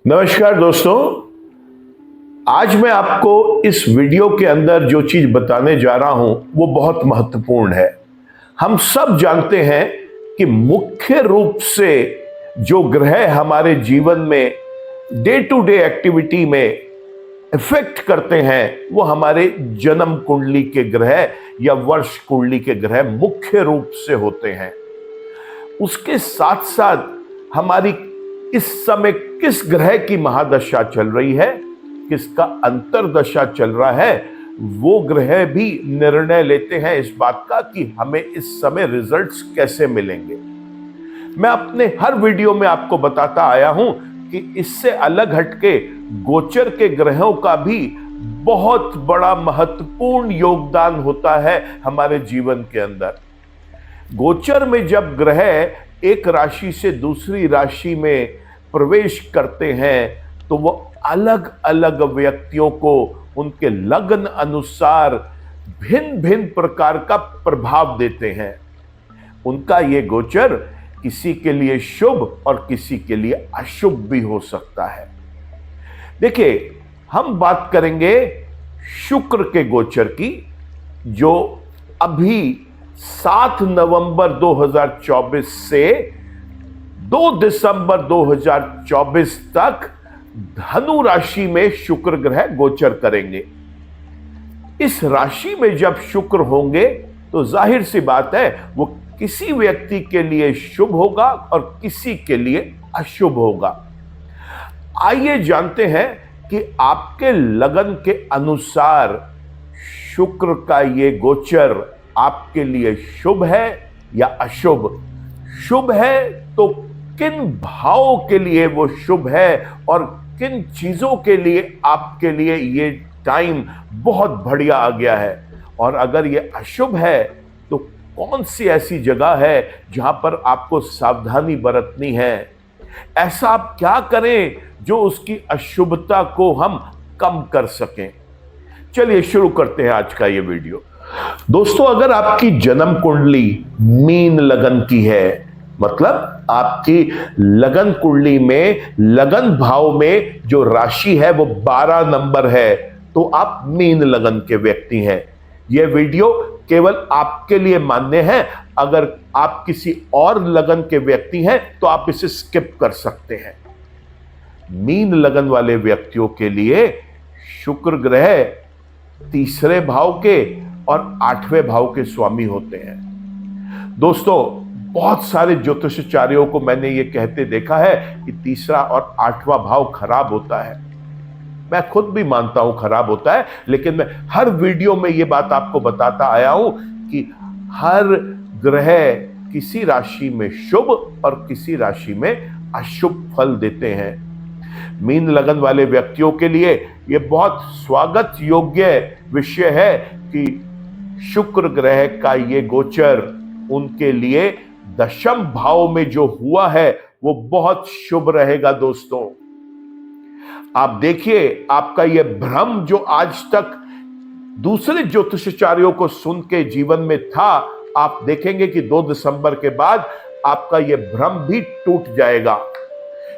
नमस्कार दोस्तों, आज मैं आपको इस वीडियो के अंदर जो चीज बताने जा रहा हूं वो बहुत महत्वपूर्ण है। हम सब जानते हैं कि मुख्य रूप से जो ग्रह हमारे जीवन में डे टू डे एक्टिविटी में इफेक्ट करते हैं वो हमारे जन्म कुंडली के ग्रह या वर्ष कुंडली के ग्रह मुख्य रूप से होते हैं। उसके साथ साथ हमारी इस समय किस ग्रह की महादशा चल रही है, किसका अंतरदशा चल रहा है, वो ग्रह भी निर्णय लेते हैं इस बात का कि हमें इस समय रिजल्ट्स कैसे मिलेंगे। मैं अपने हर वीडियो में आपको बताता आया हूं कि इससे अलग हटके गोचर के ग्रहों का भी बहुत बड़ा महत्वपूर्ण योगदान होता है हमारे जीवन के अंदर। गोचर में जब ग्रह एक राशि से दूसरी राशि में प्रवेश करते हैं तो वो अलग अलग व्यक्तियों को उनके लग्न अनुसार भिन्न भिन्न प्रकार का प्रभाव देते हैं। उनका ये गोचर किसी के लिए शुभ और किसी के लिए अशुभ भी हो सकता है। देखिए, हम बात करेंगे शुक्र के गोचर की, जो अभी 7 नवंबर 2024 से 2 दिसंबर 2024 तक धनु राशि में शुक्र ग्रह गोचर करेंगे। इस राशि में जब शुक्र होंगे तो जाहिर सी बात है वो किसी व्यक्ति के लिए शुभ होगा और किसी के लिए अशुभ होगा। आइए जानते हैं कि आपके लगन के अनुसार शुक्र का ये गोचर आपके लिए शुभ है या अशुभ। शुभ है तो किन भावों के लिए वो शुभ है और किन चीजों के लिए आपके लिए ये टाइम बहुत बढ़िया आ गया है, और अगर ये अशुभ है तो कौन सी ऐसी जगह है जहां पर आपको सावधानी बरतनी है। ऐसा आप क्या करें जो उसकी अशुभता को हम कम कर सकें। चलिए शुरू करते हैं आज का ये वीडियो। दोस्तों, अगर आपकी जन्म कुंडली मीन लगन की है, मतलब आपकी लगन कुंडली में लगन भाव में जो राशि है वो 12 नंबर है, तो आप मीन लगन के व्यक्ति हैं। यह वीडियो केवल आपके लिए मान्य है। अगर आप किसी और लगन के व्यक्ति हैं तो आप इसे स्किप कर सकते हैं। मीन लगन वाले व्यक्तियों के लिए शुक्र ग्रह 3रे भाव के और 8वें भाव के स्वामी होते हैं। दोस्तों, बहुत सारे ज्योतिषाचार्यों को मैंने ये कहते देखा है कि 3रा और 8वां भाव खराब होता है। मैं खुद भी मानता हूं खराब होता है, लेकिन मैं हर वीडियो में ये बात आपको बताता आया हूं कि हर ग्रह किसी राशि में शुभ और किसी राशि में अशुभ फल देते हैं। मीन लगन वाले व्यक्तियों के लिए यह बहुत स्वागत योग्य विषय है कि शुक्र ग्रह का ये गोचर उनके लिए दशम भाव में जो हुआ है वो बहुत शुभ रहेगा। दोस्तों, आप देखिए, आपका ये भ्रम जो आज तक दूसरे ज्योतिषाचार्यों को सुन के जीवन में था, आप देखेंगे कि 2 दिसंबर के बाद आपका ये भ्रम भी टूट जाएगा,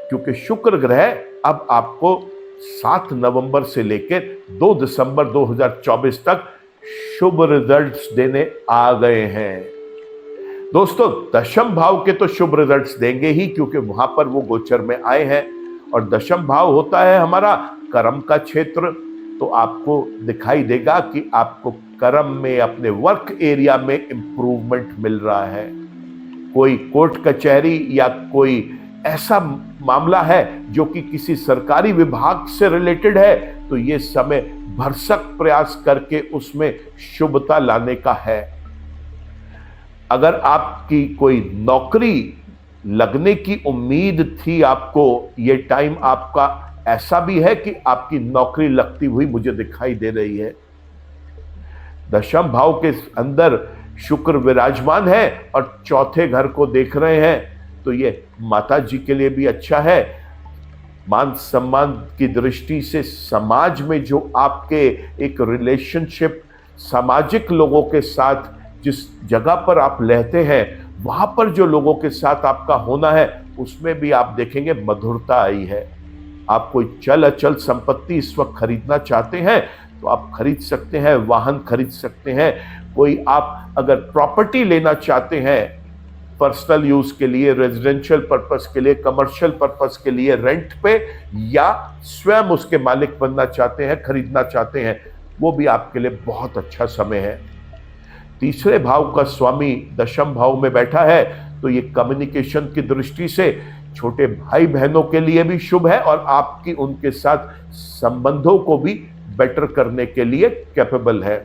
क्योंकि शुक्र ग्रह अब आपको 7 नवंबर से लेकर 2 दिसंबर 2024 तक शुभ रिजल्ट्स देने आ गए हैं। दोस्तों, दशम भाव के तो शुभ रिजल्ट्स देंगे ही, क्योंकि वहां पर वो गोचर में आए हैं, और दशम भाव होता है हमारा कर्म का क्षेत्र। तो आपको दिखाई देगा कि आपको कर्म में, अपने वर्क एरिया में इंप्रूवमेंट मिल रहा है। कोई कोर्ट कचहरी या कोई ऐसा मामला है जो कि किसी सरकारी विभाग से रिलेटेड है, तो ये समय भरसक प्रयास करके उसमें शुभता लाने का है। अगर आपकी कोई नौकरी लगने की उम्मीद थी आपको, ये टाइम आपका ऐसा भी है कि आपकी नौकरी लगती हुई मुझे दिखाई दे रही है। दशम भाव के अंदर शुक्र विराजमान है और चौथे घर को देख रहे हैं, तो ये माता जी के लिए भी अच्छा है। मान सम्मान की दृष्टि से समाज में जो आपके एक रिलेशनशिप, सामाजिक लोगों के साथ जिस जगह पर आप रहते हैं, वहां पर जो लोगों के साथ आपका होना है, उसमें भी आप देखेंगे मधुरता आई है। आप कोई चल अचल संपत्ति इस वक्त खरीदना चाहते हैं तो आप खरीद सकते हैं, वाहन खरीद सकते हैं। कोई आप अगर प्रॉपर्टी लेना चाहते हैं पर्सनल यूज के लिए, रेजिडेंशियल पर्पस के लिए, कमर्शियल पर्पस के लिए, रेंट पे, या स्वयं उसके मालिक बनना चाहते हैं, खरीदना चाहते हैं, वो भी आपके लिए बहुत अच्छा समय है। तीसरे भाव का स्वामी दशम भाव में बैठा है तो ये कम्युनिकेशन की दृष्टि से छोटे भाई बहनों के लिए भी शुभ है और आपकी उनके साथ संबंधों को भी बेटर करने के लिए कैपेबल है।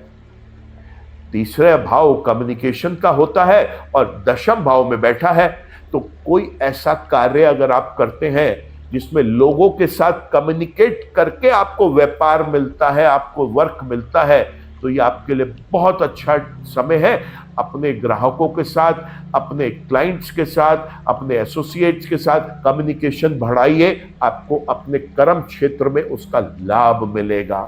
तीसरा भाव कम्युनिकेशन का होता है और दशम भाव में बैठा है तो कोई ऐसा कार्य अगर आप करते हैं जिसमें लोगों के साथ कम्युनिकेट करके आपको व्यापार मिलता है, आपको वर्क मिलता है, तो ये आपके लिए बहुत अच्छा समय है। अपने ग्राहकों के साथ, अपने क्लाइंट्स के साथ, अपने एसोसिएट्स के साथ कम्युनिकेशन बढ़ाइए, आपको अपने कर्म क्षेत्र में उसका लाभ मिलेगा।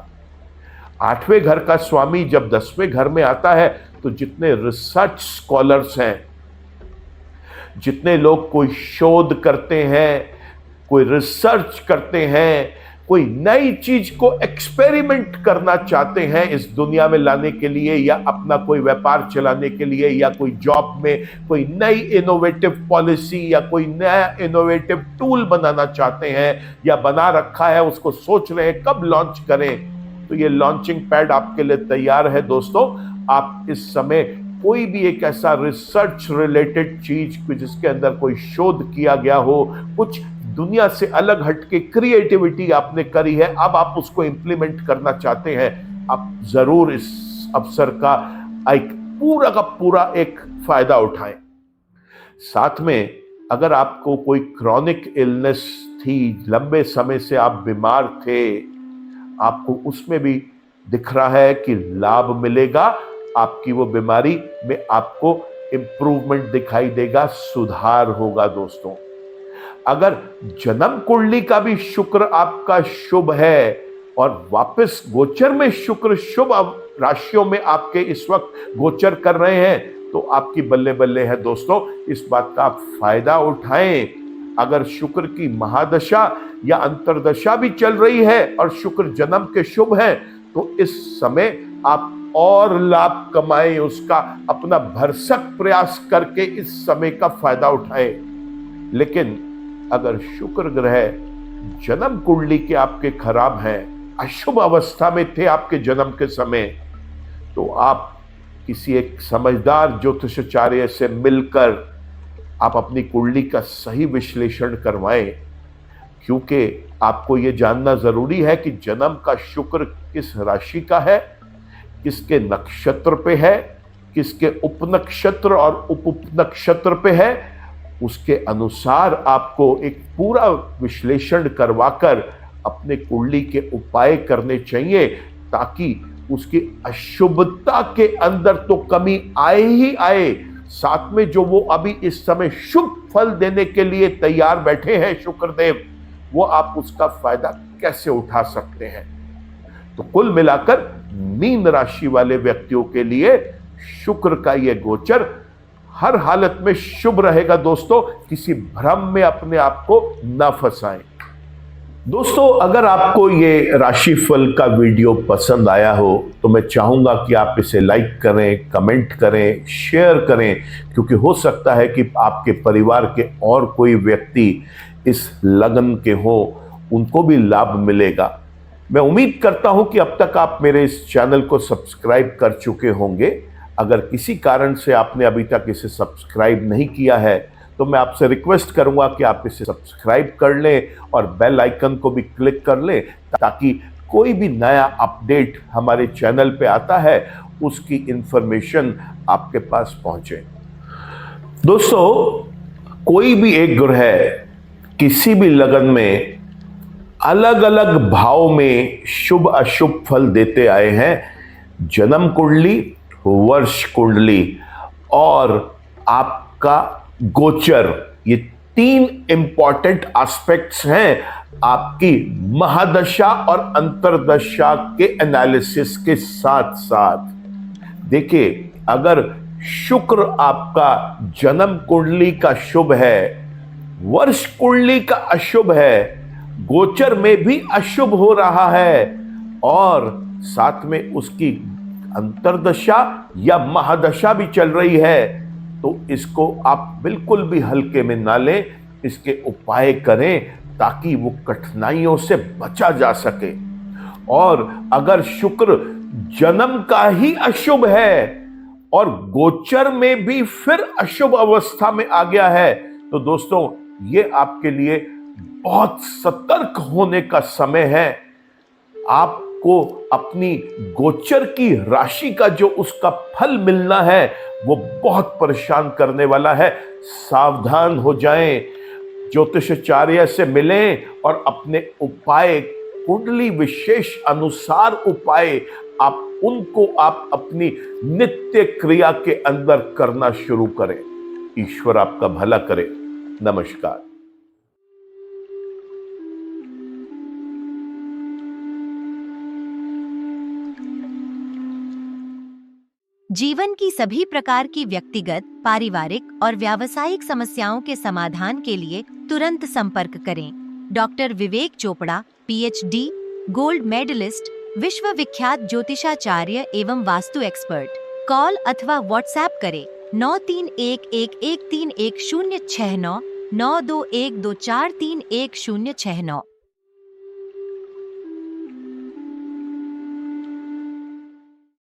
8वें घर का स्वामी जब 10वें घर में आता है तो जितने रिसर्च स्कॉलर्स हैं, जितने लोग कोई शोध करते हैं, कोई रिसर्च करते हैं, कोई नई चीज को एक्सपेरिमेंट करना चाहते हैं इस दुनिया में लाने के लिए, या अपना कोई व्यापार चलाने के लिए, या कोई जॉब में कोई नई इनोवेटिव पॉलिसी या कोई नया इनोवेटिव टूल बनाना चाहते हैं या बना रखा है, उसको सोच रहे हैं कब लॉन्च करें, तो ये लॉन्चिंग पैड आपके लिए तैयार है दोस्तों। आप इस समय कोई भी एक ऐसा रिसर्च रिलेटेड चीज जिसके अंदर कोई शोध किया गया हो, कुछ दुनिया से अलग हटके क्रिएटिविटी आपने करी है, अब आप उसको इंप्लीमेंट करना चाहते हैं, आप जरूर इस अवसर का एक पूरा का पूरा एक फायदा उठाएं। साथ में अगर आपको कोई क्रॉनिक इलनेस थी, लंबे समय से आप बीमार थे, आपको उसमें भी दिख रहा है कि लाभ मिलेगा, आपकी वो बीमारी में आपको इंप्रूवमेंट दिखाई देगा, सुधार होगा दोस्तों। अगर जन्म कुंडली का भी शुक्र आपका शुभ है और वापस गोचर में शुक्र शुभ राशियों में आपके इस वक्त गोचर कर रहे हैं तो आपकी बल्ले बल्ले है दोस्तों। इस बात का आप फायदा उठाएं। अगर शुक्र की महादशा या अंतरदशा भी चल रही है और शुक्र जन्म के शुभ हैं तो इस समय आप और लाभ कमाएं, उसका अपना भरसक प्रयास करके इस समय का फायदा उठाएं। लेकिन अगर शुक्र ग्रह जन्म कुंडली के आपके खराब हैं, अशुभ अवस्था में थे आपके जन्म के समय, तो आप किसी एक समझदार ज्योतिषाचार्य से मिलकर आप अपनी कुंडली का सही विश्लेषण करवाएं, क्योंकि आपको ये जानना जरूरी है कि जन्म का शुक्र किस राशि का है, किसके नक्षत्र पे है, किसके उपनक्षत्र और उपनक्षत्र पे है, उसके अनुसार आपको एक पूरा विश्लेषण करवाकर अपने कुंडली के उपाय करने चाहिए, ताकि उसकी अशुभता के अंदर तो कमी आए ही आए, साथ में जो वो अभी इस समय शुभ फल देने के लिए तैयार बैठे हैं शुक्रदेव, वो आप उसका फायदा कैसे उठा सकते हैं। तो कुल मिलाकर मीन राशि वाले व्यक्तियों के लिए शुक्र का यह गोचर हर हालत में शुभ रहेगा दोस्तों। किसी भ्रम में अपने आप को न फंसाएं। दोस्तों, अगर आपको ये राशिफल का वीडियो पसंद आया हो तो मैं चाहूंगा कि आप इसे लाइक करें, कमेंट करें, शेयर करें, क्योंकि हो सकता है कि आपके परिवार के और कोई व्यक्ति इस लगन के हो, उनको भी लाभ मिलेगा। मैं उम्मीद करता हूं कि अब तक आप मेरे इस चैनल को सब्सक्राइब कर चुके होंगे। अगर किसी कारण से आपने अभी तक इसे सब्सक्राइब नहीं किया है तो मैं आपसे रिक्वेस्ट करूंगा कि आप इसे सब्सक्राइब कर लें और बेल आइकन को भी क्लिक कर लें, ताकि कोई भी नया अपडेट हमारे चैनल पे आता है उसकी इंफॉर्मेशन आपके पास पहुंचे। दोस्तों, कोई भी एक ग्रह किसी भी लगन में अलग अलग भाव में शुभ अशुभ फल देते आए हैं। जन्म कुंडली, वर्ष कुंडली और आपका गोचर, ये तीन इंपॉर्टेंट एस्पेक्ट्स हैं आपकी महादशा और अंतरदशा के एनालिसिस के साथ साथ। देखिए, अगर शुक्र आपका जन्म कुंडली का शुभ है, वर्ष कुंडली का अशुभ है, गोचर में भी अशुभ हो रहा है और साथ में उसकी अंतरदशा या महादशा भी चल रही है, तो इसको आप बिल्कुल भी हल्के में ना लें। इसके उपाय करें ताकि वो कठिनाइयों से बचा जा सके। और अगर शुक्र जन्म का ही अशुभ है और गोचर में भी फिर अशुभ अवस्था में आ गया है, तो दोस्तों ये आपके लिए बहुत सतर्क होने का समय है। आपको अपनी गोचर की राशि का जो उसका फल मिलना है वो बहुत परेशान करने वाला है। सावधान हो जाएं, ज्योतिषाचार्य से मिलें और अपने उपाय, कुंडली विशेष अनुसार उपाय आप अपनी नित्य क्रिया के अंदर करना शुरू करें। ईश्वर आपका भला करे। नमस्कार। जीवन की सभी प्रकार की व्यक्तिगत, पारिवारिक और व्यावसायिक समस्याओं के समाधान के लिए तुरंत संपर्क करें। डॉक्टर विवेक चोपड़ा, PhD, गोल्ड मेडलिस्ट, विश्व विख्यात ज्योतिषाचार्य एवं वास्तु एक्सपर्ट। कॉल अथवा व्हाट्सएप करें 9311131069 9212431069।